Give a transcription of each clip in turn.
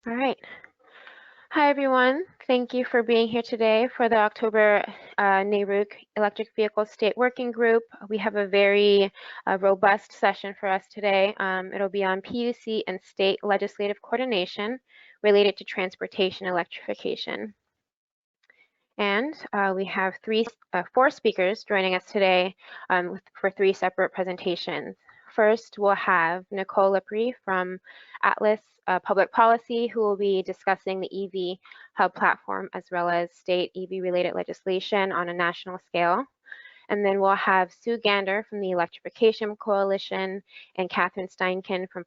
All right. Hi, everyone. Thank you for being here today for the October NARUC Electric Vehicle State Working Group. We have a very robust session for us today. It'll be on PUC and state legislative coordination related to transportation electrification. And we have four speakers joining us today for three separate presentations. First, we'll have Nicole Lepre from Atlas Public Policy, who will be discussing the EV Hub platform as well as state EV-related legislation on a national scale. And then we'll have Sue Gander from the Electrification Coalition and Cathie Stenken from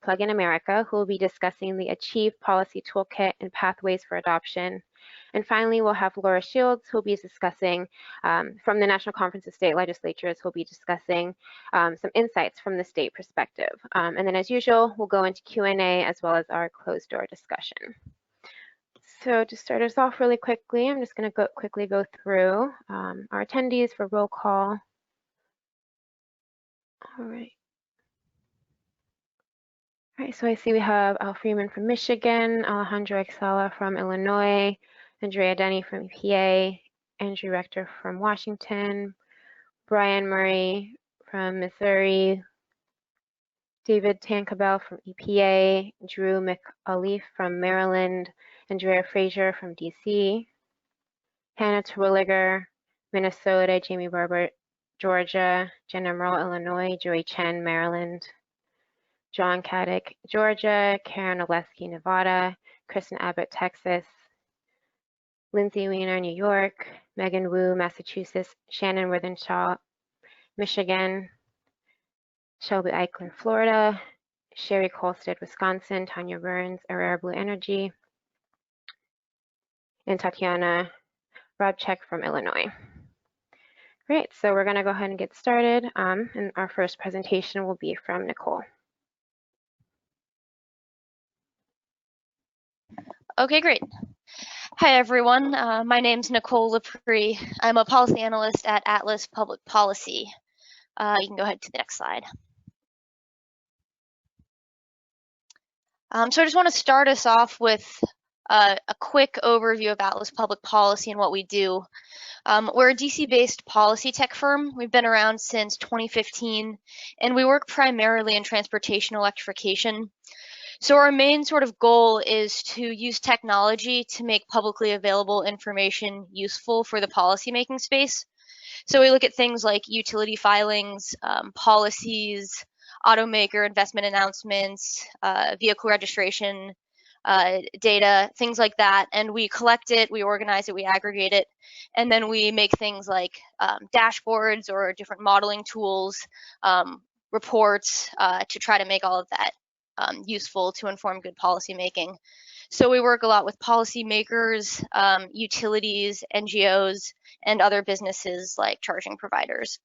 Plug-in America, who will be discussing the Achieve Policy Toolkit and pathways for adoption. And finally, we'll have Laura Shields, who will be discussing from the National Conference of State Legislatures, who will be discussing some insights from the state perspective. And then as usual, we'll go into Q&A as well as our closed door discussion. So to start us off really quickly, I'm just going to quickly go through our attendees for roll call. All right. All right, so I see we have Al Freeman from Michigan, Alejandro Exala from Illinois, Andrea Denny from EPA, Andrew Rector from Washington, Brian Murray from Missouri, David Tankabell from EPA, Drew McAuliffe from Maryland, Andrea Frazier from DC, Hannah Terwilliger, Minnesota, Jamie Barber, Georgia, Jen Emerald, Illinois, Joey Chen, Maryland, John Caddick, Georgia, Karen Oleski, Nevada, Kristen Abbott, Texas, Lindsay Weiner, New York, Megan Wu, Massachusetts, Shannon Withenshaw, Michigan, Shelby Eichler, Florida, Sherry Kolstead, Wisconsin, Tanya Burns, Aurora Blue Energy, and Tatiana Robchek from Illinois. Great, so we're going to go ahead and get started, and our first presentation will be from Nicole. Okay, great. Hi, everyone. My name's Nicole Lepre. I'm a policy analyst at Atlas Public Policy. You can go ahead to the next slide. So I just want to start us off with a quick overview of Atlas Public Policy and what we do. We're a DC-based policy tech firm. We've been around since 2015, and we work primarily in transportation electrification. So our main sort of goal is to use technology to make publicly available information useful for the policymaking space. So we look at things like utility filings, policies, automaker investment announcements, vehicle registration data, things like that. And we collect it, we organize it, we aggregate it, and then we make things like dashboards or different modeling tools, reports to try to make all of that useful to inform good policy making. So we work a lot with policymakers, utilities, NGOs, and other businesses like charging providers.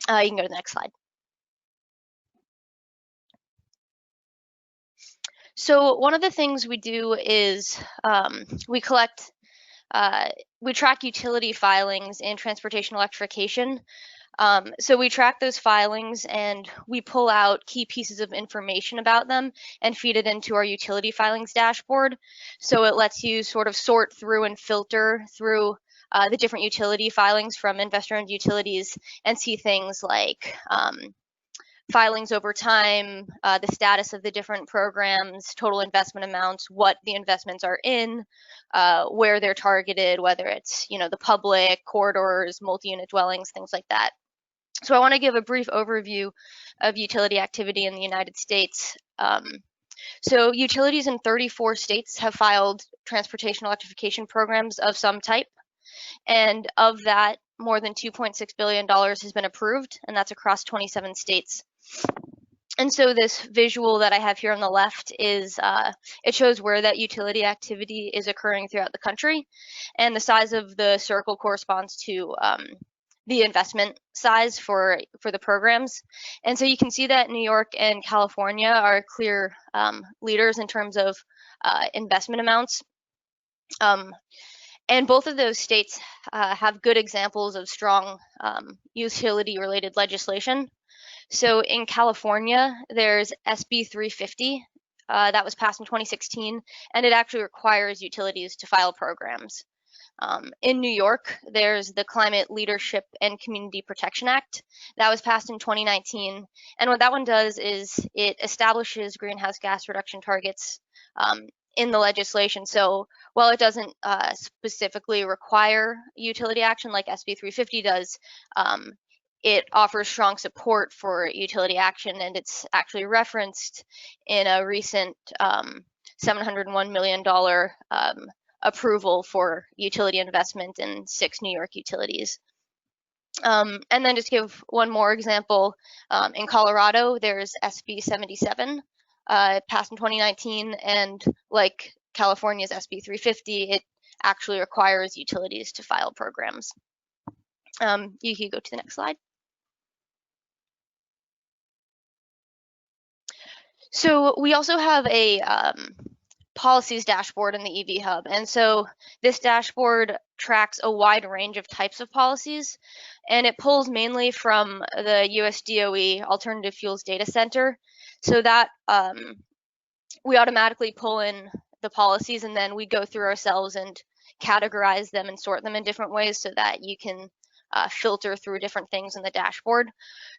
You can go to the next slide. So one of the things we do is we track utility filings in transportation electrification. So we track those filings and we pull out key pieces of information about them and feed it into our utility filings dashboard. So it lets you sort of sort through and filter through the different utility filings from investor-owned utilities and see things like filings over time, the status of the different programs, total investment amounts, what the investments are in, where they're targeted, whether it's the public, corridors, multi-unit dwellings, things like that. So I want to give a brief overview of utility activity in the United States. So utilities in 34 states have filed transportation electrification programs of some type. And of that, more than $2.6 billion has been approved, and that's across 27 states. And so this visual that I have here on the left is, it shows where that utility activity is occurring throughout the country. And the size of the circle corresponds to the investment size for the programs. And so you can see that New York and California are clear leaders in terms of investment amounts. And both of those states have good examples of strong utility-related legislation. So in California, there's SB 350, that was passed in 2016, and it actually requires utilities to file programs. In New York, there's the Climate Leadership and Community Protection Act that was passed in 2019. And what that one does is it establishes greenhouse gas reduction targets in the legislation. So while it doesn't specifically require utility action like SB 350 does, it offers strong support for utility action, and it's actually referenced in a recent $701 million approval for utility investment in 6 New York utilities. And then just give one more example, in Colorado, there's SB 77, passed in 2019, and like California's SB 350, it actually requires utilities to file programs. You can go to the next slide. So we also have a policies dashboard in the EV Hub. And so this dashboard tracks a wide range of types of policies, and it pulls mainly from the US DOE Alternative Fuels Data Center. So that we automatically pull in the policies, and then we go through ourselves and categorize them and sort them in different ways so that you can filter through different things in the dashboard.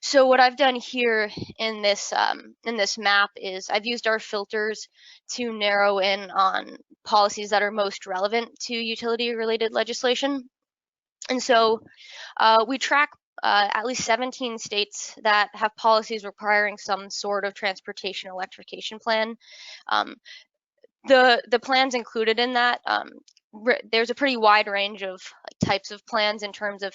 So what I've done here in this map is I've used our filters to narrow in on policies that are most relevant to utility-related legislation. And so we track at least 17 states that have policies requiring some sort of transportation electrification plan. The plans included in that, there's a pretty wide range of types of plans in terms of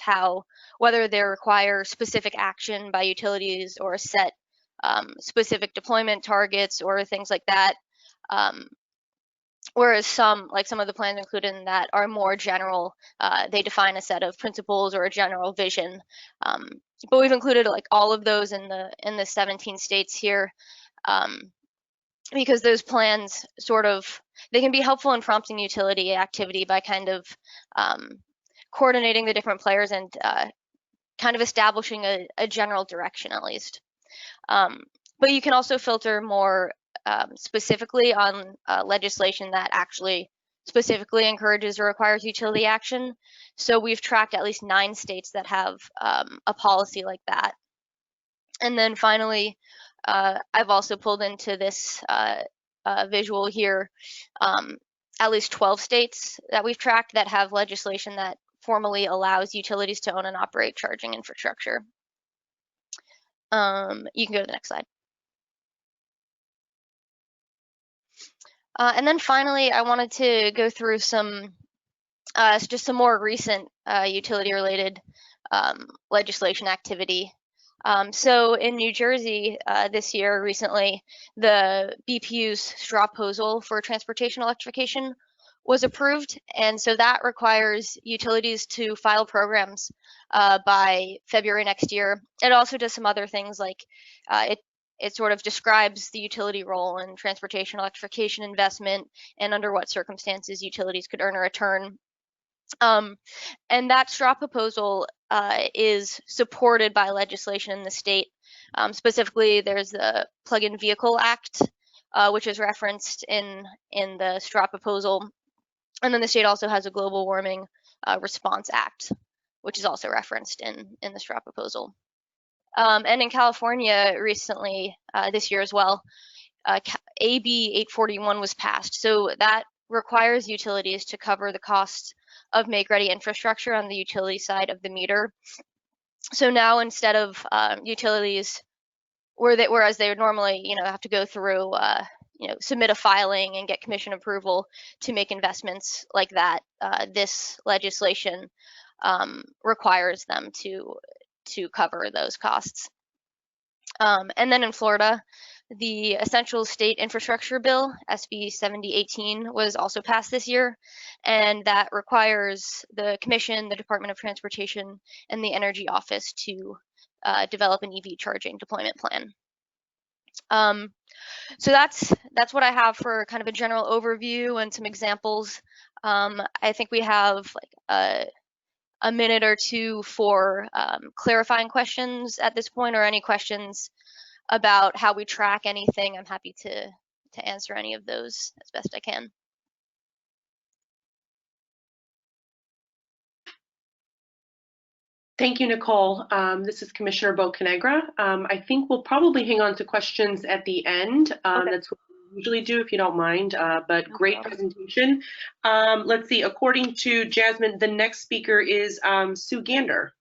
whether they require specific action by utilities or set specific deployment targets or things like that. Whereas some of the plans included in that are more general. They define a set of principles or a general vision. But we've included like all of those in the 17 states here. Because those plans they can be helpful in prompting utility activity by kind of coordinating the different players and kind of establishing a general direction at least. But you can also filter more specifically on legislation that actually specifically encourages or requires utility action. So we've tracked at least 9 states that have a policy like that. And then finally, I've also pulled into this visual here at least 12 states that we've tracked that have legislation that formally allows utilities to own and operate charging infrastructure. You can go to the next slide. And then finally, I wanted to go through just some more recent utility-related legislation activity. So in New Jersey this year, recently, the BPU's straw proposal for transportation electrification was approved. And so that requires utilities to file programs by February next year. It also does some other things like it sort of describes the utility role in transportation electrification investment and under what circumstances utilities could earn a return. And that straw proposal is supported by legislation in the state. Specifically, there's the Plug-in Vehicle Act, which is referenced in the straw proposal. And then the state also has a Global Warming Response Act, which is also referenced in the straw proposal. And in California recently, this year as well, AB 841 was passed. So that requires utilities to cover the cost of make-ready infrastructure on the utility side of the meter. So now instead of utilities, whereas they would normally, have to go through, submit a filing and get commission approval to make investments like that, this legislation requires them to cover those costs. And then in Florida, the Essential State Infrastructure Bill, SB 7018, was also passed this year, and that requires the Commission, the Department of Transportation, and the Energy Office to develop an EV charging deployment plan. So that's what I have for kind of a general overview and some examples. I think we have like a minute or two for clarifying questions at this point, or any questions about how we track anything. I'm happy to to answer any of those as best I can. Thank you, Nicole. This is Commissioner Bocanegra. I think we'll probably hang on to questions at the end. Okay. That's what we usually do, if you don't mind, but No great problem. presentation. Let's see, according to Jasmine, the next speaker is Sue Gander.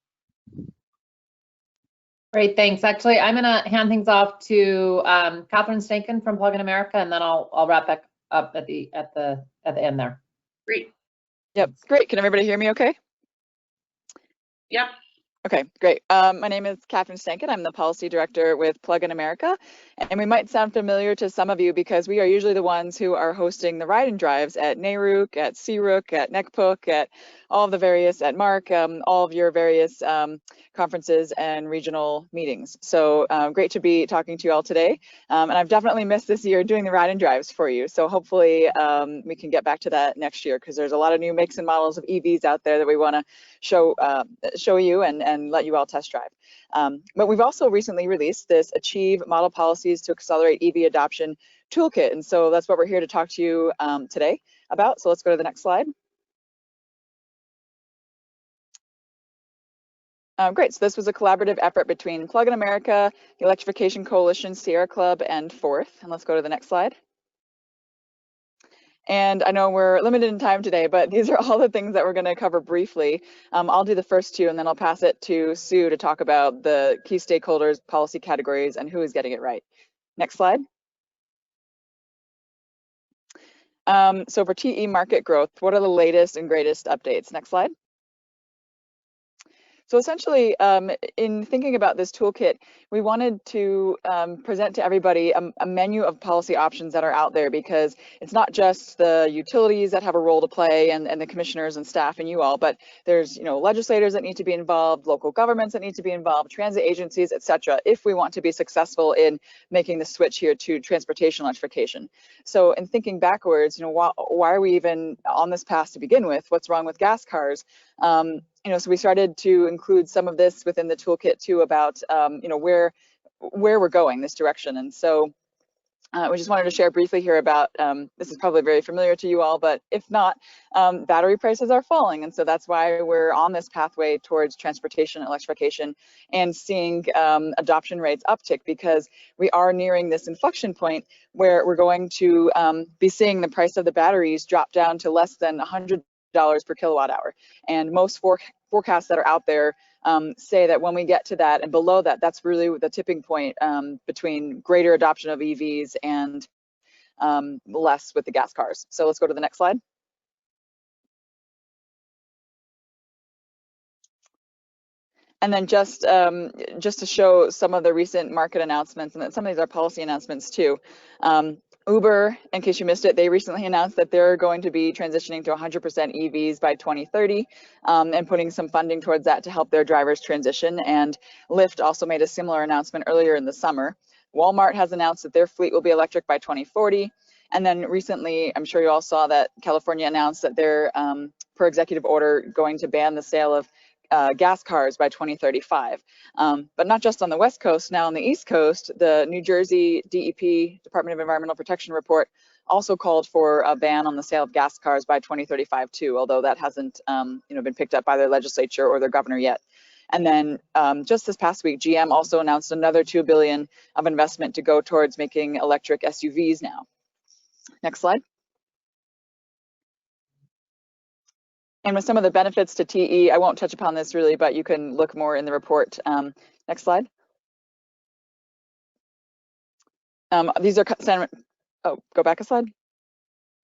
Great, thanks. Actually, I'm gonna hand things off to Cathie Stenken from Plug in America, and then I'll wrap back up at the end there. Great. Yep, great. Can everybody hear me okay? Yep. Okay, great. My name is Cathie Stenken. I'm the policy director with Plug in America. And we might sound familiar to some of you because we are usually the ones who are hosting the ride and drives at NARUC, at CRUC, at NECPUC, at all of the various, at MARC, all of your various conferences and regional meetings. So great to be talking to you all today. And I've definitely missed this year doing the ride and drives for you. So hopefully we can get back to that next year because there's a lot of new makes and models of EVs out there that we want to show you and let you all test drive. But we've also recently released this Achieve Model Policies to Accelerate EV Adoption Toolkit. And so that's what we're here to talk to you today about. So let's go to the next slide. Great, so this was a collaborative effort between Plug in America, the Electrification Coalition, Sierra Club, and Forth. And let's go to the next slide. And I know we're limited in time today, but these are all the things that we're going to cover briefly. I'll do the first two, and then I'll pass it to Sue to talk about the key stakeholders, policy categories, and who is getting it right. Next slide. So for TE market growth, what are the latest and greatest updates? Next slide. So essentially, in thinking about this toolkit, we wanted to present to everybody a menu of policy options that are out there because it's not just the utilities that have a role to play and the commissioners and staff and you all, but there's legislators that need to be involved, local governments that need to be involved, transit agencies, et cetera, if we want to be successful in making the switch here to transportation electrification. So in thinking backwards, why are we even on this path to begin with? What's wrong with gas cars? So we started to include some of this within the toolkit too about, where we're going this direction. And so we just wanted to share briefly here about, this is probably very familiar to you all, but if not, battery prices are falling. And so that's why we're on this pathway towards transportation electrification and seeing adoption rates uptick because we are nearing this inflection point where we're going to be seeing the price of the batteries drop down to less than $100 per kilowatt hour. And most forecasts that are out there say that when we get to that and below that, that's really the tipping point between greater adoption of EVs and less with the gas cars. So let's go to the next slide. And then just to show some of the recent market announcements, and then some of these are policy announcements too. Uber, in case you missed it, they recently announced that they're going to be transitioning to 100% EVs by 2030 and putting some funding towards that to help their drivers transition. And Lyft also made a similar announcement earlier in the summer. Walmart has announced that their fleet will be electric by 2040. And then recently, I'm sure you all saw that California announced that they're, per executive order, going to ban the sale of gas cars by 2035. But not just on the West Coast, now on the East Coast, the New Jersey DEP, Department of Environmental Protection report, also called for a ban on the sale of gas cars by 2035 too, although that hasn't been picked up by their legislature or their governor yet. And then just this past week, GM also announced another $2 billion of investment to go towards making electric SUVs now. Next slide. And with some of the benefits to TE, I won't touch upon this really, but you can look more in the report. Next slide. These are, go back a slide.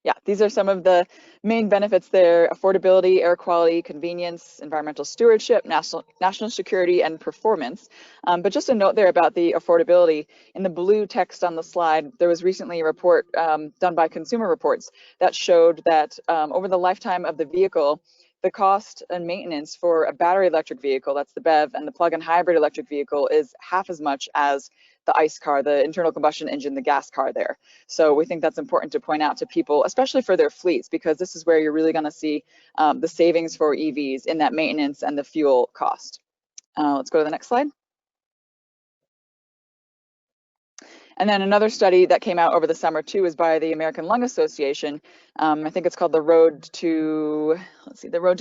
Yeah, these are some of the main benefits there: affordability, air quality, convenience, environmental stewardship, national security, and performance. But just a note there about the affordability. In the blue text on the slide, there was recently a report done by Consumer Reports that showed that over the lifetime of the vehicle, the cost and maintenance for a battery electric vehicle, that's the BEV, and the plug-in hybrid electric vehicle is half as much as the ICE car, the internal combustion engine, the gas car there. So we think that's important to point out to people, especially for their fleets, because this is where you're really going to see the savings for EVs in that maintenance and the fuel cost. Let's go to the next slide. And then another study that came out over the summer too is by the American Lung Association. I think it's called the Road to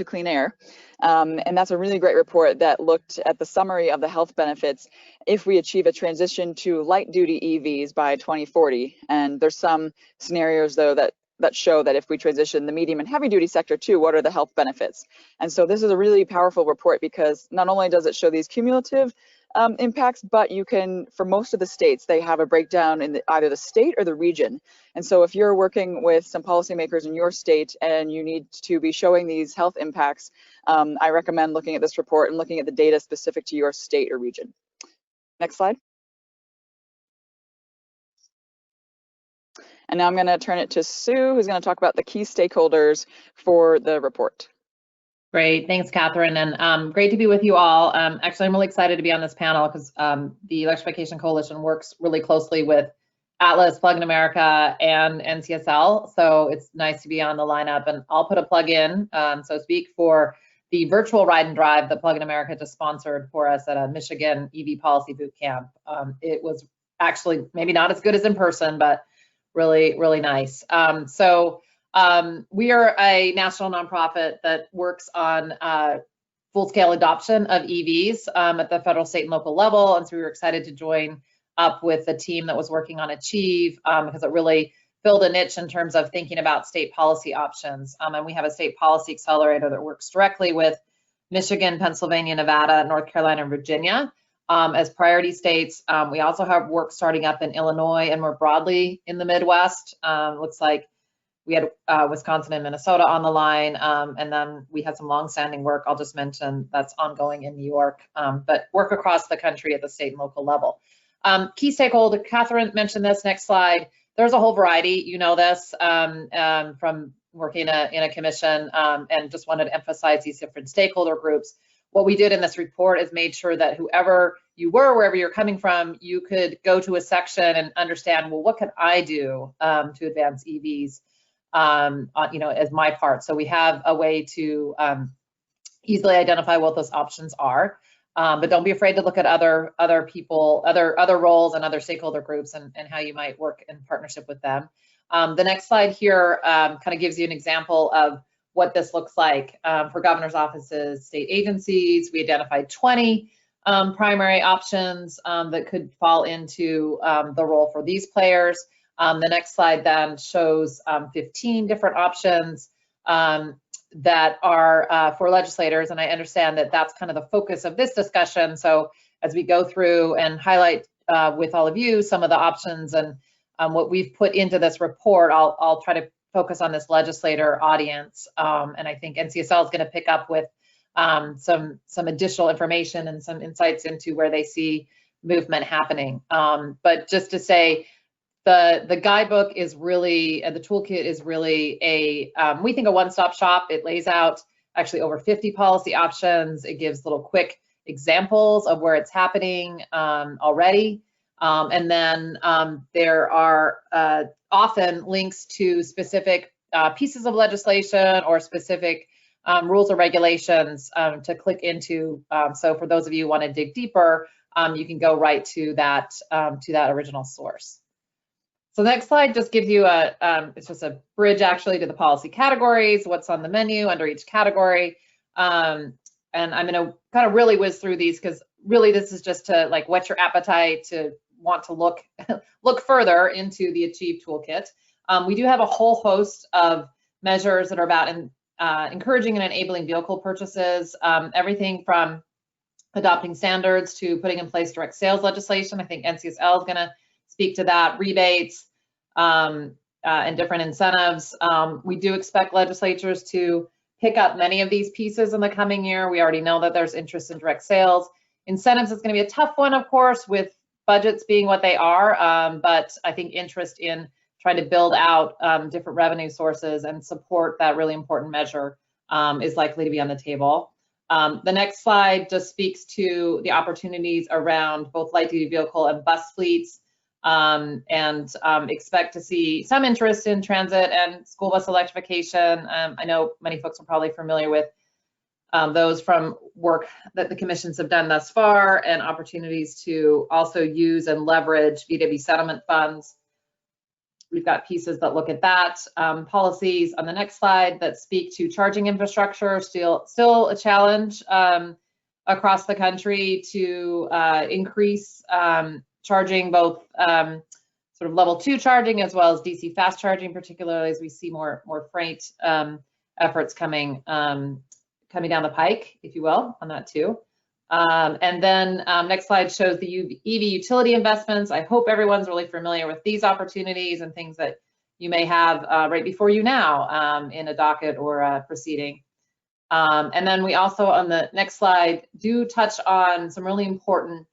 Clean Air. And that's a really great report that looked at the summary of the health benefits if we achieve a transition to light duty EVs by 2040. And there's some scenarios though that show that if we transition the medium and heavy duty sector too, what are the health benefits? And so this is a really powerful report because not only does it show these cumulative impacts, but you can, for most of the states, they have a breakdown in either the state or the region. And so if you're working with some policymakers in your state and you need to be showing these health impacts, I recommend looking at this report and looking at the data specific to your state or region. Next slide. And now I'm going to turn it to Sue, who's going to talk about the key stakeholders for the report. Great, thanks, Katherine, and great to be with you all. Actually, I'm really excited to be on this panel because the Electrification Coalition works really closely with Atlas, Plug-in America, and NCSL, so it's nice to be on the lineup. And I'll put a plug in, so to speak, for the virtual ride and drive that Plug-in America just sponsored for us at a Michigan EV Policy Boot Camp. It was actually maybe not as good as in person, but really, really nice. We are a national nonprofit that works on full-scale adoption of EVs at the federal, state, and local level. And so we were excited to join up with the team that was working on Achieve because it really filled a niche in terms of thinking about state policy options. And we have a state policy accelerator that works directly with Michigan, Pennsylvania, Nevada, North Carolina, and Virginia as priority states. We also have work starting up in Illinois and more broadly in the Midwest. Looks like we had Wisconsin and Minnesota on the line, and then we had some longstanding work I'll just mention that's ongoing in New York, but work across the country at the state and local level. Key stakeholder, Katherine mentioned this, next slide. There's a whole variety, you know this, from working in a commission, and just wanted to emphasize these different stakeholder groups. What we did in this report is made sure that whoever you were, wherever you're coming from, you could go to a section and understand, well, what can I do to advance EVs? As my part. So we have a way to easily identify what those options are, but don't be afraid to look at other people, other roles and other stakeholder groups and how you might work in partnership with them. The next slide here kind of gives you an example of what this looks like for governor's offices, state agencies. We identified 20 primary options that could fall into the role for these players. The next slide then shows 15 different options that are for legislators, and I understand that that's kind of the focus of this discussion. So as we go through and highlight with all of you some of the options and what we've put into this report, I'll try to focus on this legislator audience, and I think NCSL is going to pick up with some additional information and some insights into where they see movement happening. But just to say, the guidebook is really, the toolkit is really we think a one-stop shop. It lays out actually over 50 policy options. It gives little quick examples of where it's happening already. And then there are often links to specific pieces of legislation or specific rules or regulations to click into. So for those of you who want to dig deeper, you can go right to that original source. So the next slide just gives you it's just a bridge actually to the policy categories, what's on the menu under each category. And I'm gonna kind of really whiz through these because really this is just to like whet your appetite to want to look further into the Achieve toolkit. We do have a whole host of measures that are about encouraging and enabling vehicle purchases, everything from adopting standards to putting in place direct sales legislation. I think NCSL is gonna speak to that, rebates and different incentives. We do expect legislatures to pick up many of these pieces in the coming year. We already know that there's interest in direct sales. Incentives is going to be a tough one, of course, with budgets being what they are, but I think interest in trying to build out different revenue sources and support that really important measure is likely to be on the table. The next slide just speaks to the opportunities around both light duty vehicle and bus fleets, and expect to see some interest in transit and school bus electrification. I know many folks are probably familiar with those from work that the commissions have done thus far and opportunities to also use and leverage VW settlement funds. We've got pieces that look at that. Policies on the next slide that speak to charging infrastructure, still a challenge across the country to increase charging, both sort of level 2 charging as well as DC fast charging, particularly as we see more freight efforts coming down the pike, if you will, on that too. And then next slide shows the EV utility investments. I hope everyone's really familiar with these opportunities and things that you may have right before you now in a docket or a proceeding. And then we also, on the next slide, do touch on some really important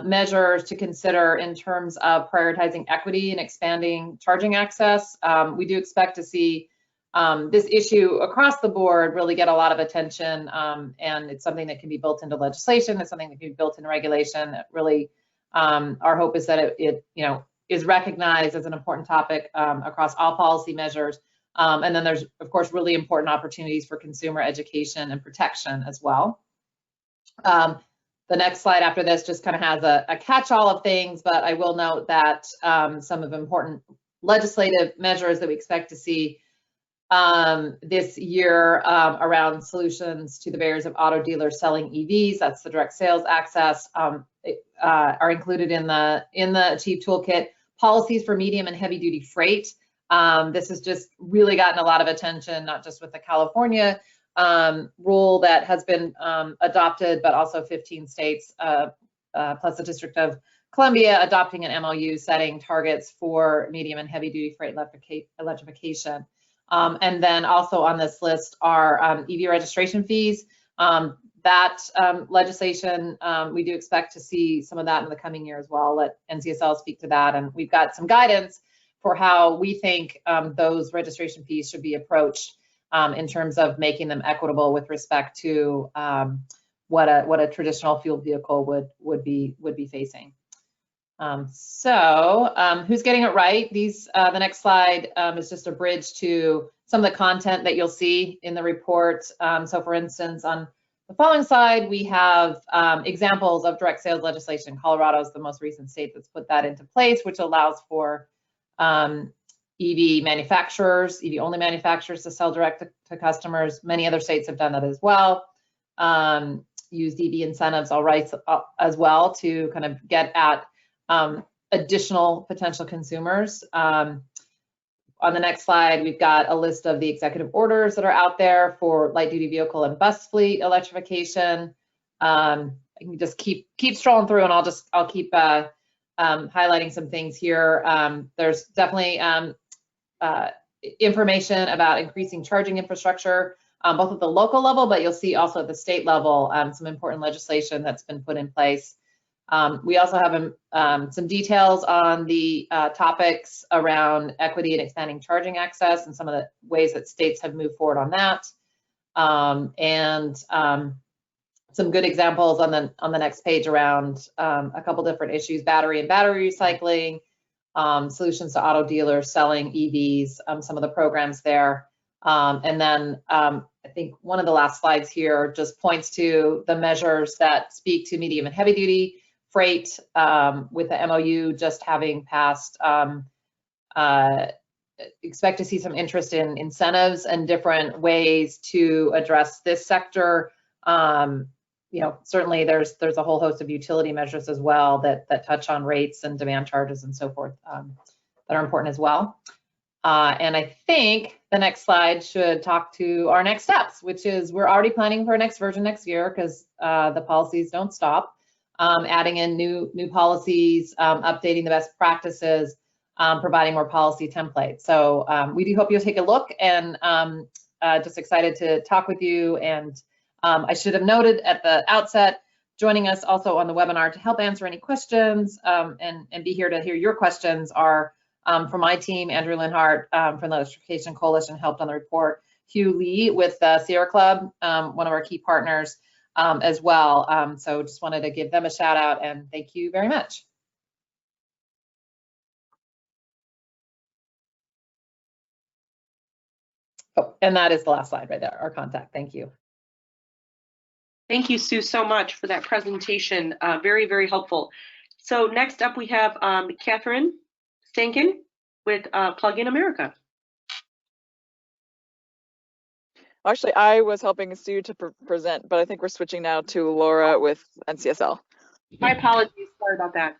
measures to consider in terms of prioritizing equity and expanding charging access. We do expect to see this issue across the board really get a lot of attention, and it's something that can be built into legislation. It's something that can be built in regulation. That really, our hope is that it is recognized as an important topic across all policy measures. And then there's, of course, really important opportunities for consumer education and protection as well. The next slide after this just kind of has a catch-all of things, but I will note that some of important legislative measures that we expect to see this year around solutions to the barriers of auto dealers selling EVs, that's the direct sales access, are included in the Achieve Toolkit. Policies for medium and heavy duty freight. This has just really gotten a lot of attention, not just with the California rule that has been adopted, but also 15 states plus the District of Columbia adopting an MOU setting targets for medium and heavy duty freight electrification. And then also on this list are EV registration fees. That legislation, we do expect to see some of that in the coming year as well. Let NCSL speak to that. And we've got some guidance for how we think those registration fees should be approached in terms of making them equitable with respect to what a traditional fuel vehicle would be facing. Who's getting it right? The next slide is just a bridge to some of the content that you'll see in the report. So for instance, on the following slide, we have examples of direct sales legislation. Colorado is the most recent state that's put that into place, which allows for EV manufacturers, EV only manufacturers to sell direct to customers. Many other states have done that as well. Used EV incentives all right as well to kind of get at additional potential consumers. On the next slide, we've got a list of the executive orders that are out there for light duty vehicle and bus fleet electrification. I can just keep strolling through, and I'll keep highlighting some things here. There's definitely information about increasing charging infrastructure, both at the local level, but you'll see also at the state level some important legislation that's been put in place. We also have some details on the topics around equity and expanding charging access and some of the ways that states have moved forward on that. Some good examples on the next page around a couple different issues: battery and battery recycling, solutions to auto dealers selling EVs, some of the programs there. And then I think one of the last slides here just points to the measures that speak to medium and heavy duty freight with the MOU just having passed. Expect to see some interest in incentives and different ways to address this sector. Certainly there's a whole host of utility measures as well that touch on rates and demand charges and so forth that are important as well. And I think the next slide should talk to our next steps, which is we're already planning for a next version next year because the policies don't stop. Adding in new policies, updating the best practices, providing more policy templates. So we do hope you'll take a look, and just excited to talk with you. And I should have noted at the outset, joining us also on the webinar to help answer any questions and be here to hear your questions are from my team, Andrew Linhart from the Electrification Coalition helped on the report, Hugh Lee with the Sierra Club, one of our key partners as well. So just wanted to give them a shout out and thank you very much. Oh, and that is the last slide right there, our contact. Thank you. Thank you, Sue, so much for that presentation. Very, very helpful. So next up we have Cathie Stenken with Plug in America. Actually, I was helping Sue to present, but I think we're switching now to Laura with NCSL. My apologies, sorry about that.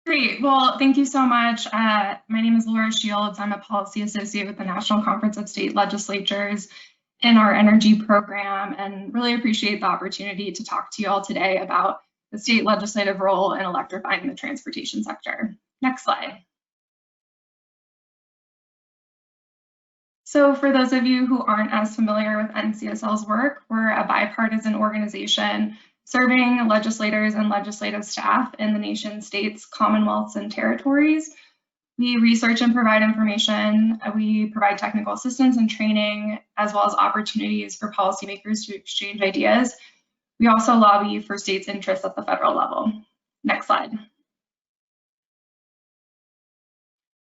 Great. Well, thank you so much. My name is Laura Shields. I'm a policy associate with the National Conference of State Legislatures in our energy program, and really appreciate the opportunity to talk to you all today about the state legislative role in electrifying the transportation sector. Next slide. So for those of you who aren't as familiar with NCSL's work, we're a bipartisan organization serving legislators and legislative staff in the nation's states, commonwealths, and territories. We research and provide information. We provide technical assistance and training, as well as opportunities for policymakers to exchange ideas. We also lobby for states' interests at the federal level. Next slide.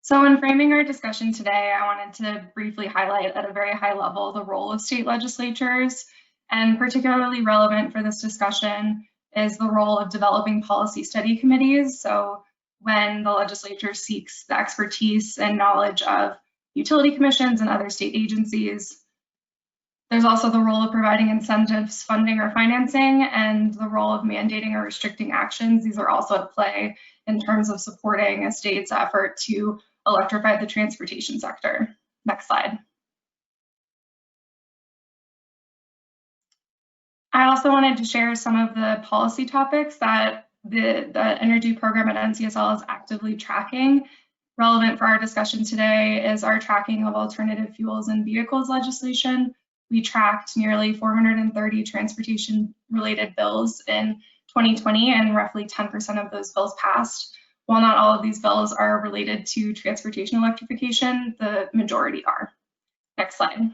So in framing our discussion today, I wanted to briefly highlight at a very high level the role of state legislatures, and particularly relevant for this discussion is the role of developing policy study committees. So when the legislature seeks the expertise and knowledge of utility commissions and other state agencies. There's also the role of providing incentives, funding, or financing, and the role of mandating or restricting actions. These are also at play in terms of supporting a state's effort to electrify the transportation sector. Next slide. I also wanted to share some of the policy topics that the energy program at NCSL is actively tracking. Relevant for our discussion today is our tracking of alternative fuels and vehicles legislation. We tracked nearly 430 transportation-related bills in 2020, and roughly 10% of those bills passed. While not all of these bills are related to transportation electrification, the majority are. Next slide.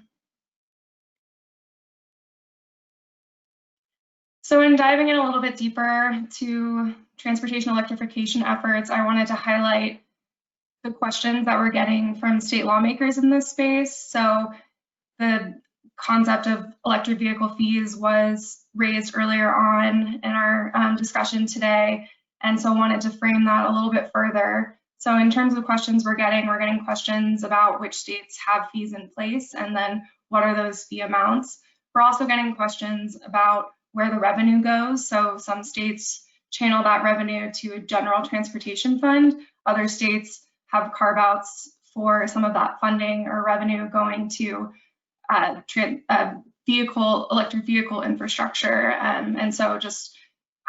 So in diving in a little bit deeper to transportation electrification efforts, I wanted to highlight the questions that we're getting from state lawmakers in this space. So the concept of electric vehicle fees was raised earlier on in our discussion today, and so wanted to frame that a little bit further. So in terms of questions we're getting questions about which states have fees in place, and then what are those fee amounts. We're also getting questions about where the revenue goes. So some states channel that revenue to a general transportation fund. Other states have carve-outs for some of that funding or revenue going to electric vehicle infrastructure. And so just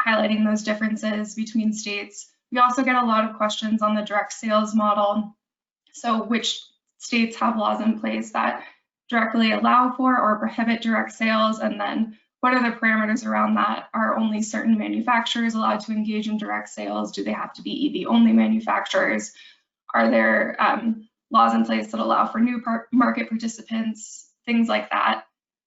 highlighting those differences between states. We also get a lot of questions on the direct sales model. So which states have laws in place that directly allow for or prohibit direct sales, and then what are the parameters around that? Are only certain manufacturers allowed to engage in direct sales? Do they have to be EV only manufacturers? Are there laws in place that allow for new market participants? Things like that.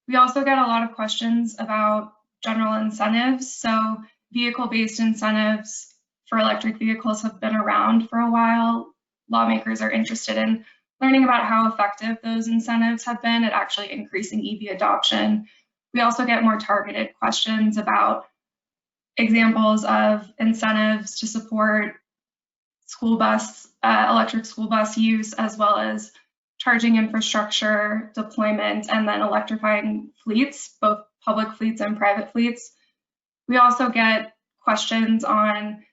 We also get a lot of questions about general incentives. So vehicle-based incentives for electric vehicles have been around for a while. Lawmakers are interested in learning about how effective those incentives have been at actually increasing EV adoption. We also get more targeted questions about examples of incentives to support school bus, electric school bus use, as well as charging infrastructure deployment, and then electrifying fleets, both public fleets and private fleets. We also get questions on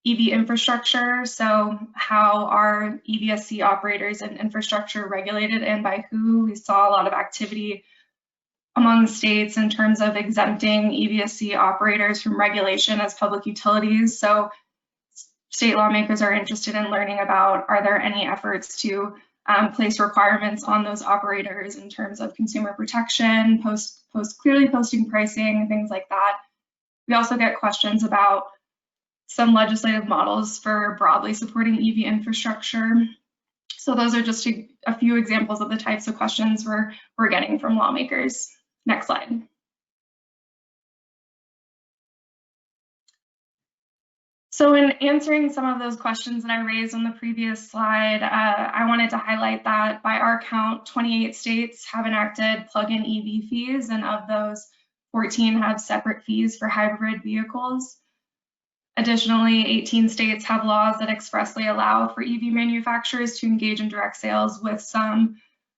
EV infrastructure. So how are EVSC operators and infrastructure regulated, and by who? We saw a lot of activity among states in terms of exempting EVSC operators from regulation as public utilities. So state lawmakers are interested in learning about, are there any efforts to place requirements on those operators in terms of consumer protection, clearly posting pricing, things like that. We also get questions about some legislative models for broadly supporting EV infrastructure. So those are just a few examples of the types of questions we're getting from lawmakers. Next slide. So in answering some of those questions that I raised on the previous slide, I wanted to highlight that by our count, 28 states have enacted plug-in EV fees, and of those, 14 have separate fees for hybrid vehicles. Additionally, 18 states have laws that expressly allow for EV manufacturers to engage in direct sales with some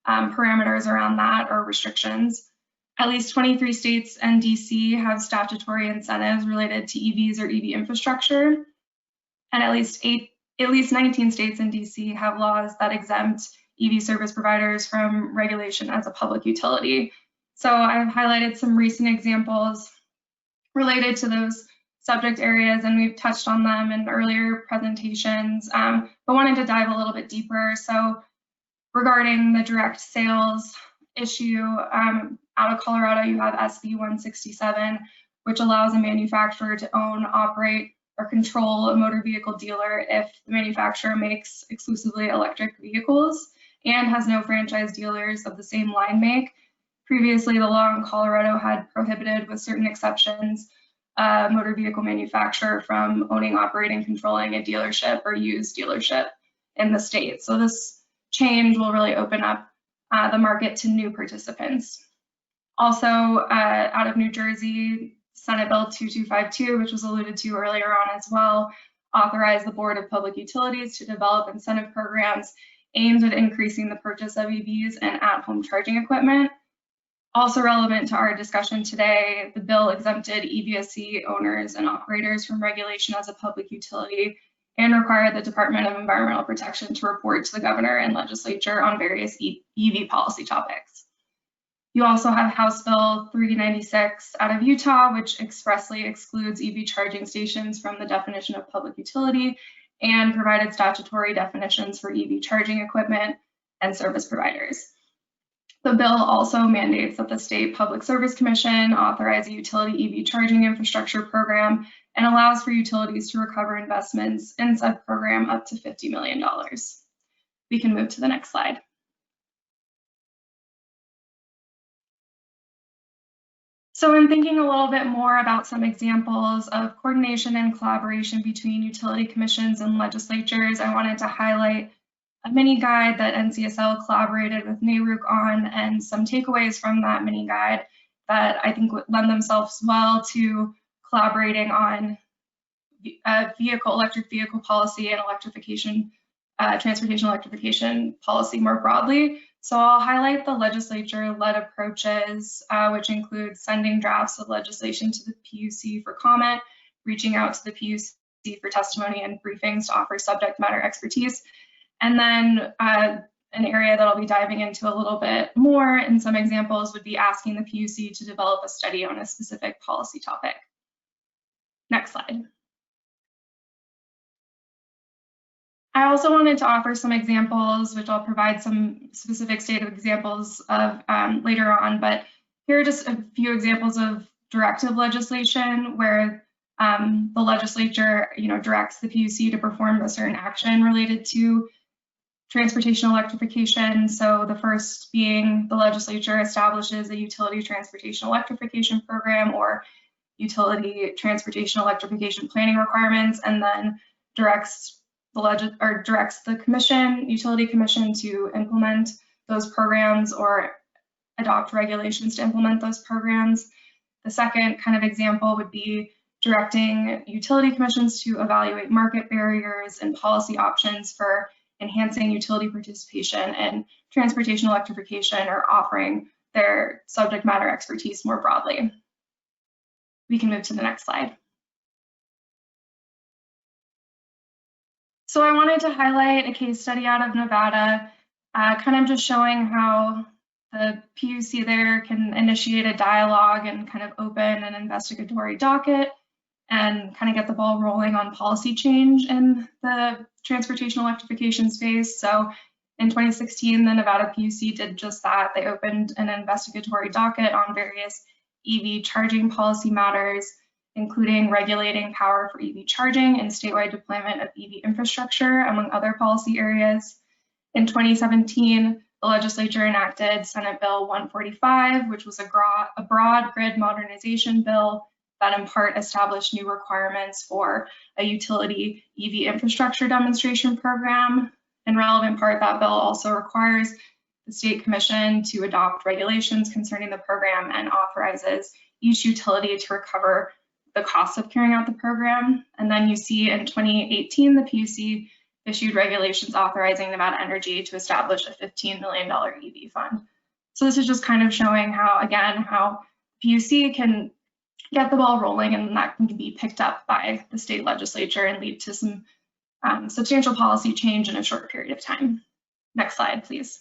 parameters around that or restrictions. At least 23 states and DC have statutory incentives related to EVs or EV infrastructure. And at least 19 states and DC have laws that exempt EV service providers from regulation as a public utility. So I've highlighted some recent examples related to those subject areas, and we've touched on them in earlier presentations, but wanted to dive a little bit deeper. So regarding the direct sales issue, out of Colorado, you have SB 167, which allows a manufacturer to own, operate, or control a motor vehicle dealer if the manufacturer makes exclusively electric vehicles and has no franchise dealers of the same line make. Previously, the law in Colorado had prohibited, with certain exceptions, a motor vehicle manufacturer from owning, operating, controlling a dealership or used dealership in the state. So this change will really open up the market to new participants. Also, out of New Jersey, Senate Bill 2252, which was alluded to earlier on as well, authorized the Board of Public Utilities to develop incentive programs aimed at increasing the purchase of EVs and at-home charging equipment. Also relevant to our discussion today, the bill exempted EVSE owners and operators from regulation as a public utility and required the Department of Environmental Protection to report to the governor and legislature on various EV policy topics. You also have House Bill 396 out of Utah, which expressly excludes EV charging stations from the definition of public utility and provided statutory definitions for EV charging equipment and service providers. The bill also mandates that the State Public Service Commission authorize a utility EV charging infrastructure program and allows for utilities to recover investments in said program up to $50 million. We can move to the next slide. So in thinking a little bit more about some examples of coordination and collaboration between utility commissions and legislatures, I wanted to highlight a mini guide that NCSL collaborated with NARUC on, and some takeaways from that mini guide that I think would lend themselves well to collaborating on electric vehicle policy and electrification, transportation electrification policy more broadly. So I'll highlight the legislature-led approaches, which include sending drafts of legislation to the PUC for comment, reaching out to the PUC for testimony and briefings to offer subject matter expertise. And then an area that I'll be diving into a little bit more in some examples would be asking the PUC to develop a study on a specific policy topic. Next slide. I also wanted to offer some examples, which I'll provide some specific state examples of later on, but here are just a few examples of directive legislation where the legislature, directs the PUC to perform a certain action related to transportation electrification. So the first being the legislature establishes a utility transportation electrification program or utility transportation electrification planning requirements, and then directs the commission, utility commission, to implement those programs or adopt regulations to implement those programs. The second kind of example would be directing utility commissions to evaluate market barriers and policy options for enhancing utility participation in transportation electrification or offering their subject matter expertise more broadly. We can move to the next slide. So I wanted to highlight a case study out of Nevada, kind of just showing how the PUC there can initiate a dialogue and kind of open an investigatory docket and kind of get the ball rolling on policy change in the transportation electrification space. So in 2016, the Nevada PUC did just that. They opened an investigatory docket on various EV charging policy matters, including regulating power for EV charging and statewide deployment of EV infrastructure, among other policy areas. In 2017, the legislature enacted Senate Bill 145, which was a broad grid modernization bill that in part establish new requirements for a utility EV infrastructure demonstration program. In relevant part, that bill also requires the State Commission to adopt regulations concerning the program and authorizes each utility to recover the cost of carrying out the program. And then you see in 2018, the PUC issued regulations authorizing Nevada Energy to establish a $15 million EV fund. So this is just kind of showing how, again, how PUC can get the ball rolling, and that can be picked up by the state legislature and lead to some substantial policy change in a short period of time. Next slide, please.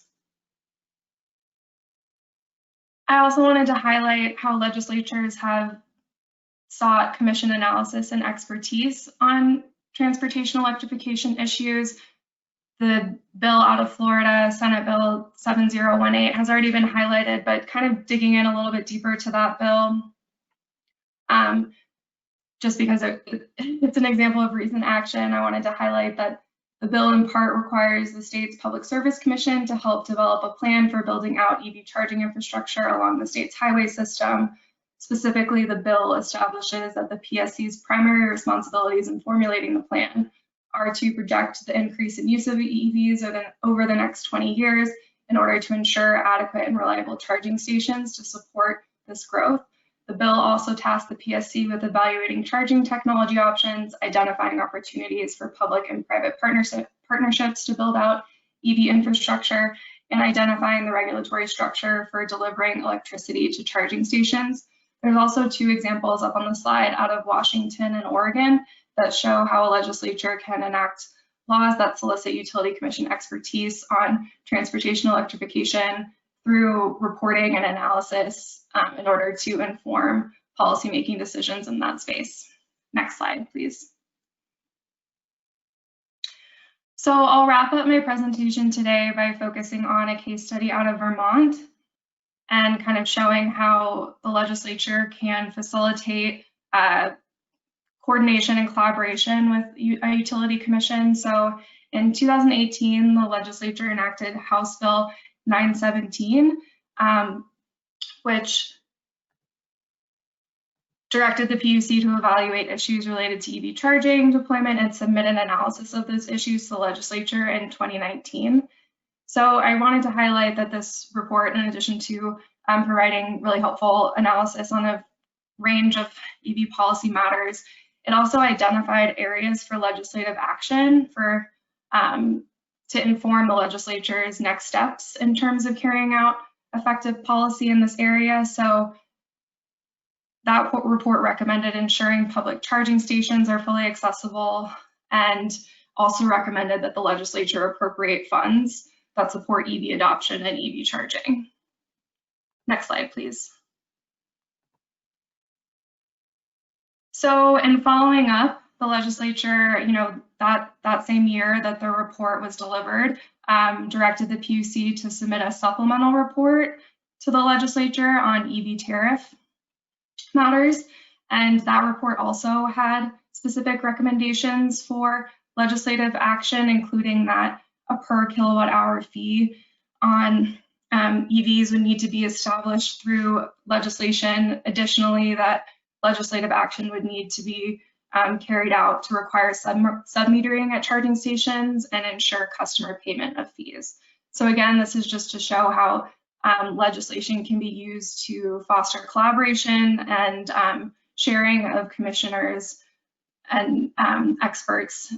I also wanted to highlight how legislatures have sought commission analysis and expertise on transportation electrification issues. The bill out of Florida, Senate Bill 7018, has already been highlighted, but kind of digging in a little bit deeper to that bill, just because it's an example of recent action, I wanted to highlight that the bill in part requires the state's Public Service Commission to help develop a plan for building out EV charging infrastructure along the state's highway system. Specifically, the bill establishes that the PSC's primary responsibilities in formulating the plan are to project the increase in use of EVs over the next 20 years in order to ensure adequate and reliable charging stations to support this growth. The bill also tasks the PSC with evaluating charging technology options, identifying opportunities for public and private partnerships to build out EV infrastructure, and identifying the regulatory structure for delivering electricity to charging stations. There's also two examples up on the slide out of Washington and Oregon that show how a legislature can enact laws that solicit utility commission expertise on transportation electrification through reporting and analysis in order to inform policymaking decisions in that space. Next slide, please. So I'll wrap up my presentation today by focusing on a case study out of Vermont and kind of showing how the legislature can facilitate coordination and collaboration with a utility commission. So in 2018, the legislature enacted House Bill 917, which directed the PUC to evaluate issues related to EV charging deployment and submit an analysis of those issues to the legislature in 2019. So I wanted to highlight that this report, in addition to providing really helpful analysis on a range of EV policy matters, it also identified areas for legislative action for to inform the legislature's next steps in terms of carrying out effective policy in this area. So that report recommended ensuring public charging stations are fully accessible, and also recommended that the legislature appropriate funds that support EV adoption and EV charging. Next slide, please. So in following up, the legislature, that same year that the report was delivered, directed the PUC to submit a supplemental report to the legislature on EV tariff matters. And that report also had specific recommendations for legislative action, including that a per kilowatt hour fee on EVs would need to be established through legislation. Additionally, that legislative action would need to be carried out to require sub-metering at charging stations and ensure customer payment of fees. So again, this is just to show how legislation can be used to foster collaboration and sharing of commissioners and experts'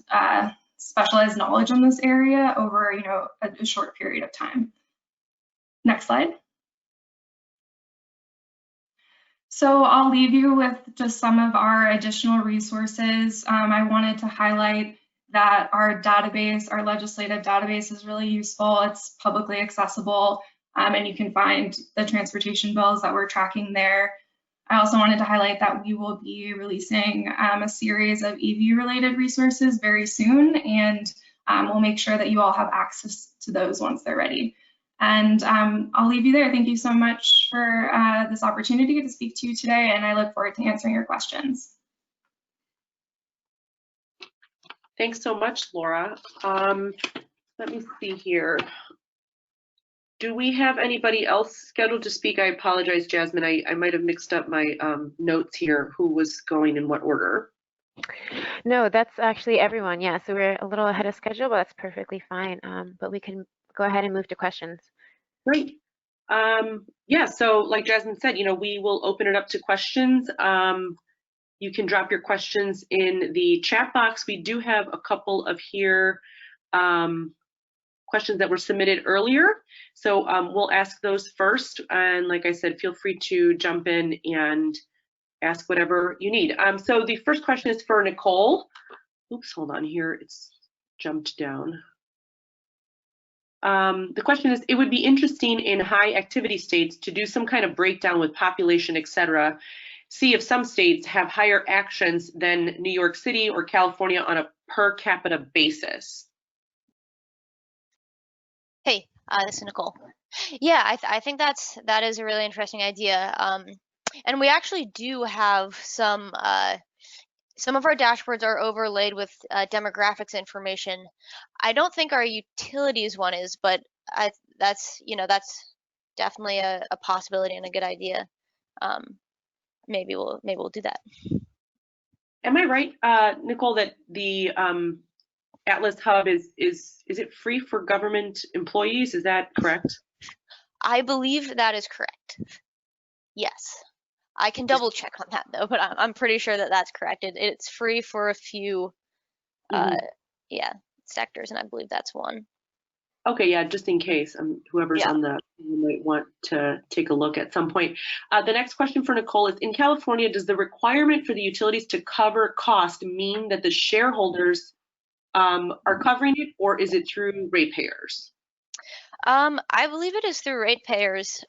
specialized knowledge in this area over a short period of time. Next slide. So I'll leave you with just some of our additional resources. I wanted to highlight that our database, our legislative database, is really useful. It's publicly accessible, and you can find the transportation bills that we're tracking there. I also wanted to highlight that we will be releasing a series of EV-related resources very soon, and we'll make sure that you all have access to those once they're ready. And I'll leave you there. Thank you so much for this opportunity to speak to you today, and I look forward to answering your questions. Thanks so much, Laura. Let me see here. Do we have anybody else scheduled to speak? I apologize, Jasmine. I might have mixed up my notes here, who was going in what order. No, that's actually everyone. Yeah, so we're a little ahead of schedule, but that's perfectly fine. But we can go ahead and move to questions. Great. Yeah, so like Jasmine said, we will open it up to questions. You can drop your questions in the chat box. We do have a couple of here questions that were submitted earlier. So we'll ask those first. And like I said, feel free to jump in and ask whatever you need. So the first question is for Nicole. Oops, hold on here. It's jumped down. The question is, it would be interesting in high activity states to do some kind of breakdown with population, et cetera. See if some states have higher actions than New York City or California on a per capita basis. Hey, this is Nicole. Yeah, I think that is a really interesting idea. And we actually do have some of our dashboards are overlaid with demographics information. I don't think our utilities one is, but that's definitely a possibility and a good idea. Maybe we'll do that. Am I right, Nicole, that the Atlas Hub is it free for government employees? Is that correct? I believe that is correct. Yes. I can double check on that though, but I'm pretty sure that that's correct. It's free for a few sectors, and I believe that's one. Okay, yeah, just in case whoever's on the might want to take a look at some point. The next question for Nicole is, in California, does the requirement for the utilities to cover cost mean that the shareholders are covering it, or is it through ratepayers? I believe it is through ratepayers.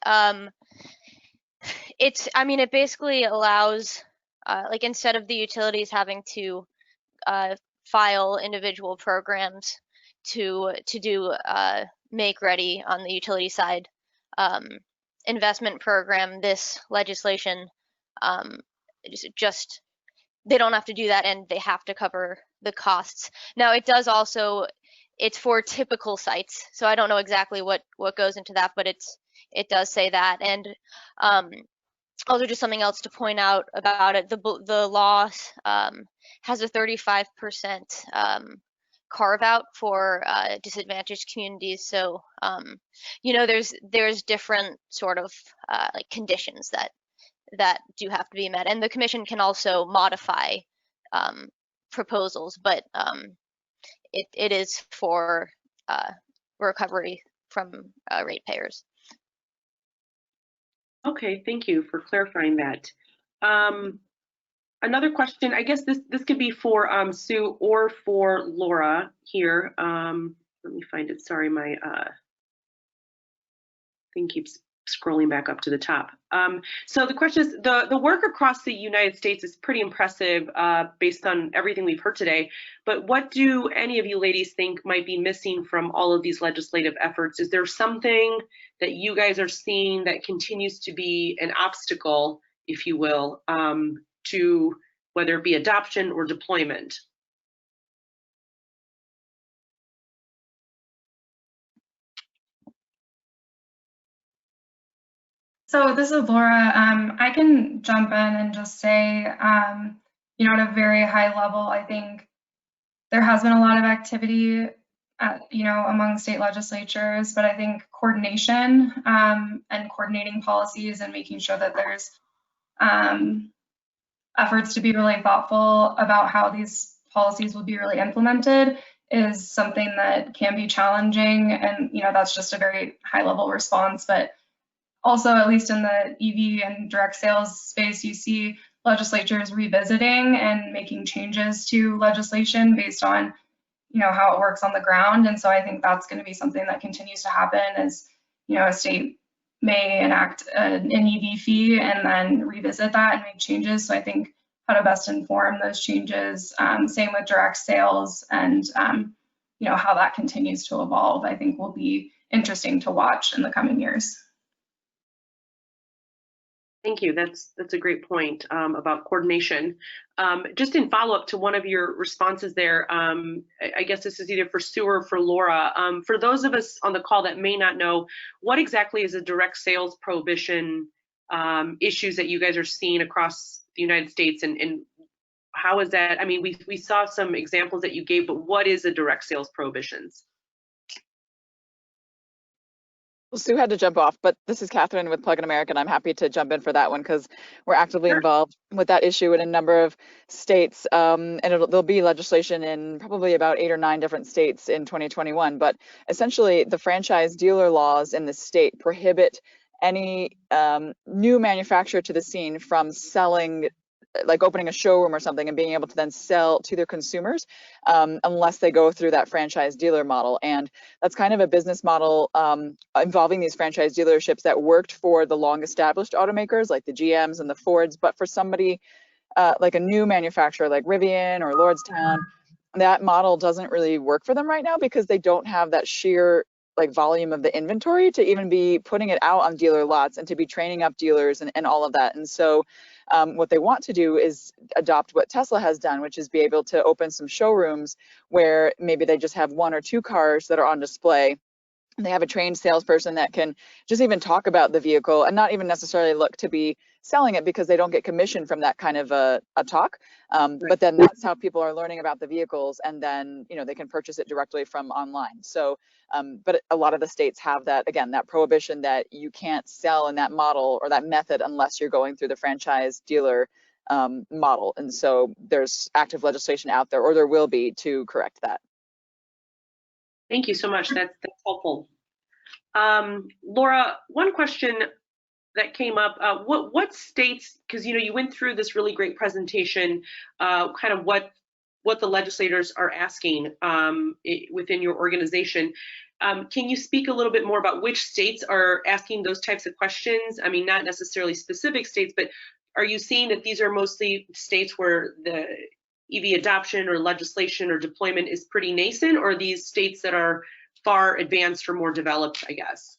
It basically allows, like, instead of the utilities having to file individual programs to do make ready on the utility side investment program, this legislation just they don't have to do that, and they have to cover the costs. Now, it does also, it's for typical sites, so I don't know exactly what goes into that, but it does say that. And also, just something else to point out about it, the law has a 35% carve out for disadvantaged communities. So there's different sort of like conditions that do have to be met, and the commission can also modify proposals, but it is for recovery from ratepayers. Okay, thank you for clarifying that. Another question, I guess this could be for Sue or for Laura here. Let me find it. Sorry, my thing keeps scrolling back up to the top. So the question is, the work across the United States is pretty impressive based on everything we've heard today, but what do any of you ladies think might be missing from all of these legislative efforts? Is there something that you guys are seeing that continues to be an obstacle, if you will, to whether it be adoption or deployment? So this is Laura. I can jump in and just say, at a very high level, I think there has been a lot of activity, among state legislatures, but I think coordination and coordinating policies and making sure that there's efforts to be really thoughtful about how these policies will be really implemented is something that can be challenging. And, that's just a very high level response. But also, at least in the EV and direct sales space, you see legislatures revisiting and making changes to legislation based on, how it works on the ground. And so I think that's going to be something that continues to happen as, a state may enact an EV fee and then revisit that and make changes. So I think how to best inform those changes, same with direct sales, and, how that continues to evolve, I think will be interesting to watch in the coming years. Thank you. That's a great point about coordination. Just in follow-up to one of your responses there, I guess this is either for Sue or for Laura. For those of us on the call that may not know, what exactly is a direct sales prohibition issues that you guys are seeing across the United States, and how is that? I mean, we saw some examples that you gave, but what is a direct sales prohibitions? Well, Sue had to jump off, but this is Katherine with Plug in America, and I'm happy to jump in for that one because we're actively involved with that issue in a number of states, and there'll be legislation in probably about 8 or 9 different states in 2021. But essentially, the franchise dealer laws in the state prohibit any new manufacturer to the scene from selling, like opening a showroom or something and being able to then sell to their consumers unless they go through that franchise dealer model. And that's kind of a business model involving these franchise dealerships that worked for the long established automakers like the GMs and the Fords, but for somebody like a new manufacturer like Rivian or Lordstown, that model doesn't really work for them right now because they don't have that sheer like volume of the inventory to even be putting it out on dealer lots and to be training up dealers and all of that. And so what they want to do is adopt what Tesla has done, which is be able to open some showrooms where maybe they just have 1 or 2 cars that are on display. They have a trained salesperson that can just even talk about the vehicle and not even necessarily look to be selling it because they don't get commission from that kind of a talk. But then that's how people are learning about the vehicles, and then they can purchase it directly from online. So, but a lot of the states have that, again, that prohibition that you can't sell in that model or that method unless you're going through the franchise dealer model. And so there's active legislation out there, or there will be, to correct that. Thank you so much. That's helpful. Laura, one question that came up, what states, because you went through this really great presentation, kind of what the legislators are asking within your organization. Can you speak a little bit more about which states are asking those types of questions? I mean, not necessarily specific states, but are you seeing that these are mostly states where the EV adoption or legislation or deployment is pretty nascent, or are these states that are far advanced or more developed, I guess?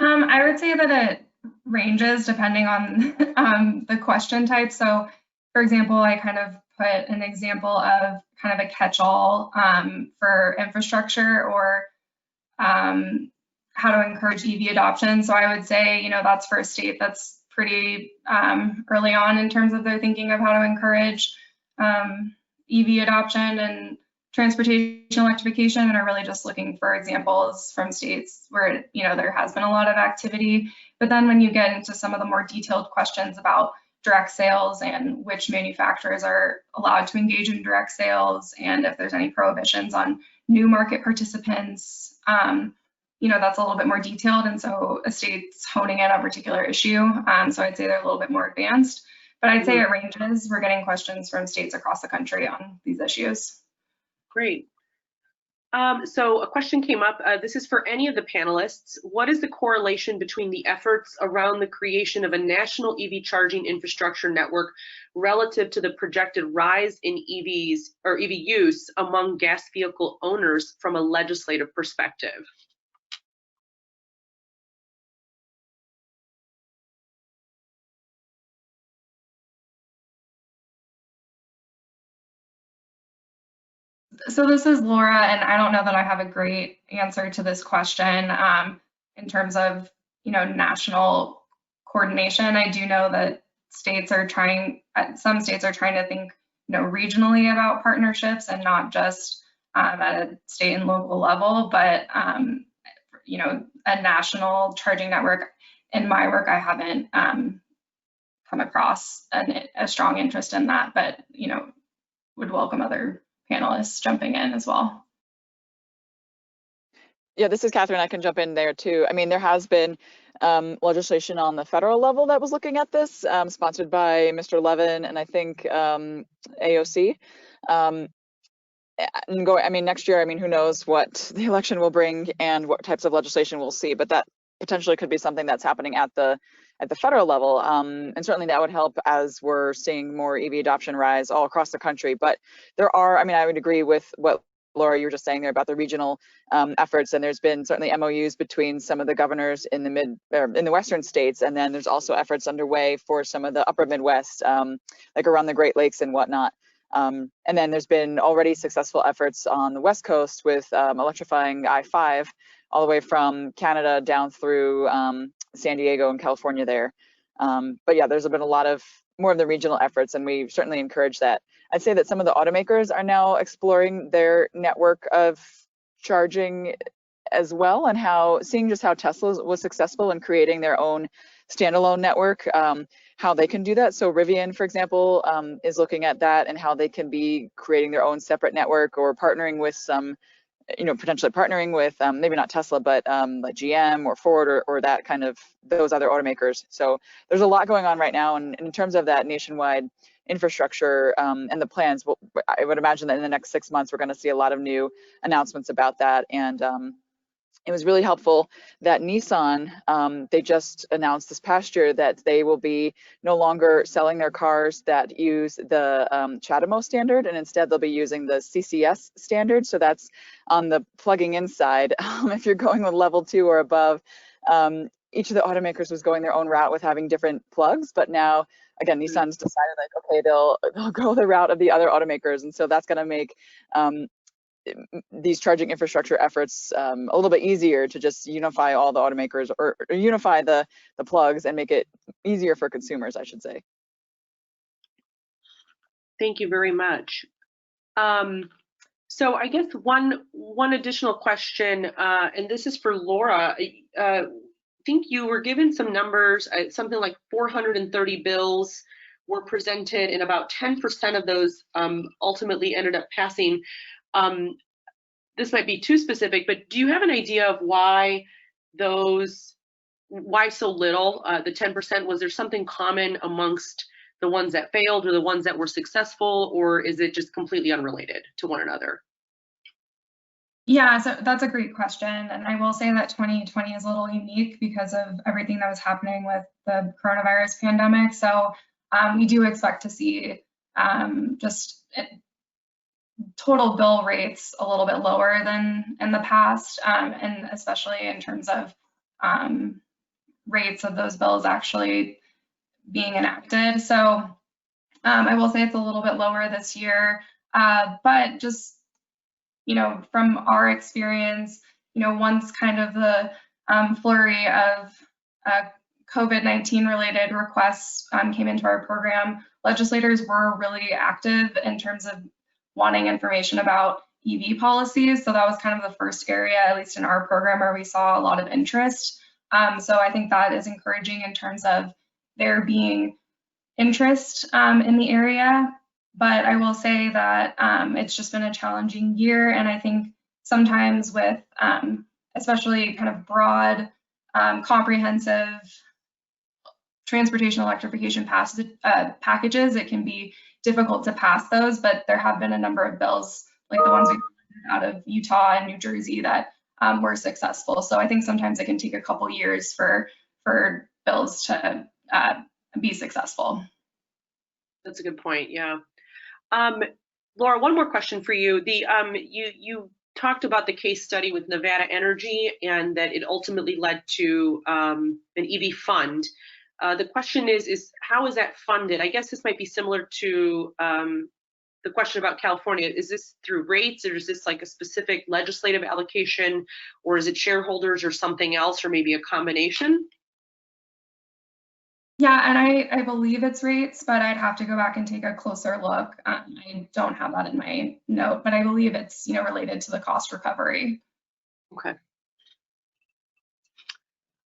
I would say that it ranges depending on the question type. So, for example, I kind of put an example of kind of a catch-all for infrastructure or how to encourage EV adoption. So I would say, that's for a state that's pretty early on in terms of their thinking of how to encourage EV adoption and transportation electrification, and are really just looking for examples from states where there has been a lot of activity. But then when you get into some of the more detailed questions about direct sales and which manufacturers are allowed to engage in direct sales, and if there's any prohibitions on new market participants, that's a little bit more detailed, and so a state's honing in on a particular issue. So I'd say they're a little bit more advanced, but I'd say it ranges. We're getting questions from states across the country on these issues. Great. So a question came up. This is for any of the panelists. What is the correlation between the efforts around the creation of a national EV charging infrastructure network relative to the projected rise in EVs or EV use among gas vehicle owners from a legislative perspective? So this is Laura, and I don't know that I have a great answer to this question in terms of national coordination. I do know that states are trying, some states are trying to think regionally about partnerships and not just at a state and local level, but a national charging network. In my work, I haven't come across a strong interest in that, but would welcome other panelists jumping in as well. Yeah, this is Katherine. I can jump in there too. I mean, there has been legislation on the federal level that was looking at this, sponsored by Mr. Levin and I think AOC. Next year, who knows what the election will bring and what types of legislation we'll see, but that potentially could be something that's happening at the federal level, and certainly that would help as we're seeing more EV adoption rise all across the country. But there are, I would agree with what Laura, you were just saying there about the regional efforts, and there's been certainly MOUs between some of the governors in the western states, and then there's also efforts underway for some of the upper Midwest, like around the Great Lakes and whatnot. And then there's been already successful efforts on the West Coast with electrifying I-5 all the way from Canada down through San Diego and California there. But yeah, there's been a lot of more of the regional efforts, and we certainly encourage that. I'd say that some of the automakers are now exploring their network of charging as well, and seeing just how Tesla was successful in creating their own standalone network, how they can do that. So Rivian, for example, is looking at that and how they can be creating their own separate network, or partnering with some, potentially partnering with maybe not Tesla, but like GM or Ford or that kind of those other automakers. So there's a lot going on right now, and in terms of that nationwide infrastructure and the plans, I would imagine that in the next 6 months we're going to see a lot of new announcements about that. And it was really helpful that Nissan, they just announced this past year that they will be no longer selling their cars that use the CHAdeMO standard, and instead they'll be using the CCS standard. So that's on the plugging in side. If you're going with level 2 or above, each of the automakers was going their own route with having different plugs, but now again, Nissan's decided like, okay, they'll go the route of the other automakers, and so that's going to make these charging infrastructure efforts a little bit easier to just unify all the automakers, or unify the plugs and make it easier for consumers, I should say. Thank you very much. So I guess one additional question, and this is for Laura. I think you were given some numbers, something like 430 bills were presented, and about 10% of those ultimately ended up passing. This might be too specific, but do you have an idea of why so little, the 10%? Was there something common amongst the ones that failed or the ones that were successful, or is it just completely unrelated to one another? Yeah, so that's a great question. And I will say that 2020 is a little unique because of everything that was happening with the coronavirus pandemic. So we do expect to see just total bill rates a little bit lower than in the past, and especially in terms of rates of those bills actually being enacted. So I will say it's a little bit lower this year, but just, from our experience, once kind of the flurry of COVID-19 related requests came into our program, legislators were really active in terms of wanting information about EV policies. So that was kind of the first area, at least in our program, where we saw a lot of interest. So I think that is encouraging in terms of there being interest in the area. But I will say that it's just been a challenging year. And I think sometimes with especially kind of broad, comprehensive transportation electrification packages, it can be difficult to pass those, but there have been a number of bills like the ones we out of Utah and New Jersey that were successful. So I think sometimes it can take a couple years for bills to be successful. That's a good point, yeah. Laura, one more question for you. You talked about the case study with Nevada Energy and that it ultimately led to an EV fund. The question is how is that funded? I guess this might be similar to the question about California. Is this through rates, or is this like a specific legislative allocation, or is it shareholders or something else, or maybe a combination? Yeah, and I believe it's rates, but I'd have to go back and take a closer look. I don't have that in my note, but I believe it's related to the cost recovery. Okay.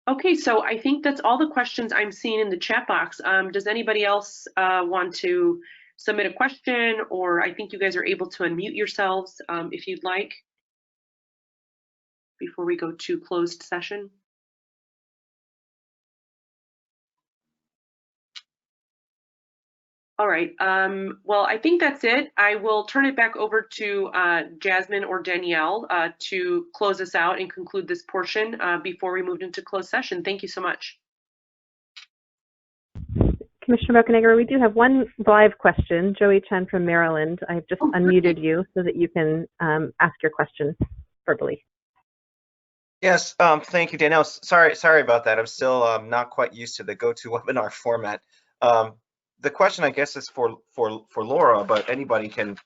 Okay, so I think that's all the questions I'm seeing in the chat box. Does anybody else want to submit a question, or I think you guys are able to unmute yourselves if you'd like before we go to closed session? All right, well, I think that's it. I will turn it back over to Jasmine or Danielle to close us out and conclude this portion before we moved into closed session. Thank you so much. Commissioner Bocanegra, we do have one live question. Joey Chen from Maryland. I've just unmuted you so that you can ask your question verbally. Yes, thank you, Danielle. Sorry about that. I'm still not quite used to the GoToWebinar format. The question, I guess, is for Laura, but anybody can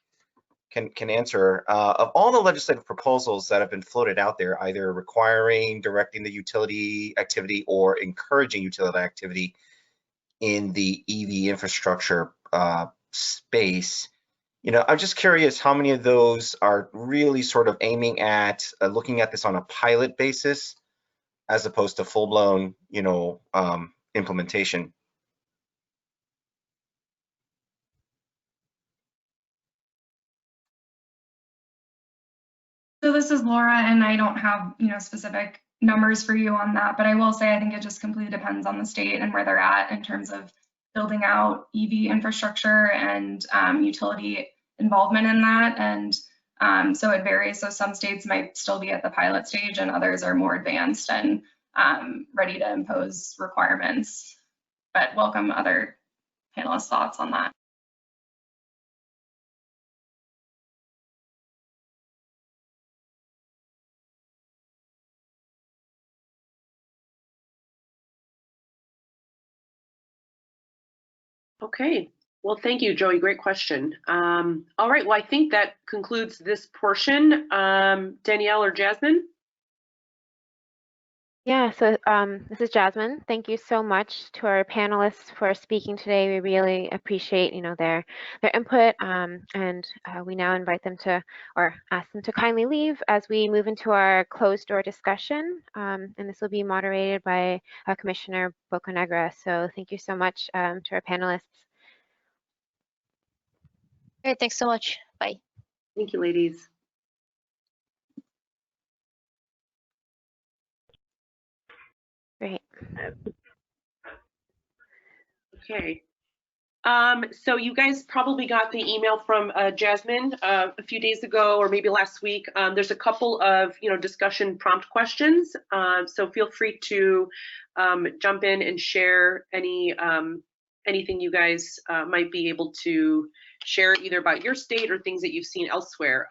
answer. Of all the legislative proposals that have been floated out there, either requiring, directing the utility activity or encouraging utility activity in the EV infrastructure space, you know, I'm just curious how many of those are really sort of aiming at looking at this on a pilot basis as opposed to full-blown, you know, implementation. So this is Laura, and I don't have, you know, specific numbers for you on that, but I will say I think it just completely depends on the state and where they're at in terms of building out EV infrastructure and utility involvement in that. And so it varies. So some states might still be at the pilot stage and others are more advanced and ready to impose requirements. But welcome other panelists' thoughts on that. Okay, well, thank you, Joey. Great question. All right, well, I think that concludes this portion. Danielle or Jasmine? Yeah, so this is Jasmine. Thank you so much to our panelists for speaking today. We really appreciate, you know, their input, and we now invite them to, or ask them to kindly leave as we move into our closed door discussion. And this will be moderated by Commissioner Bocanegra. So thank you so much to our panelists. Great, thanks so much. Bye. Thank you, ladies. Great. Okay. So you guys probably got the email from Jasmine a few days ago, or maybe last week. There's a couple of, you know, discussion prompt questions. So feel free to jump in and share anything you guys might be able to share, either about your state or things that you've seen elsewhere.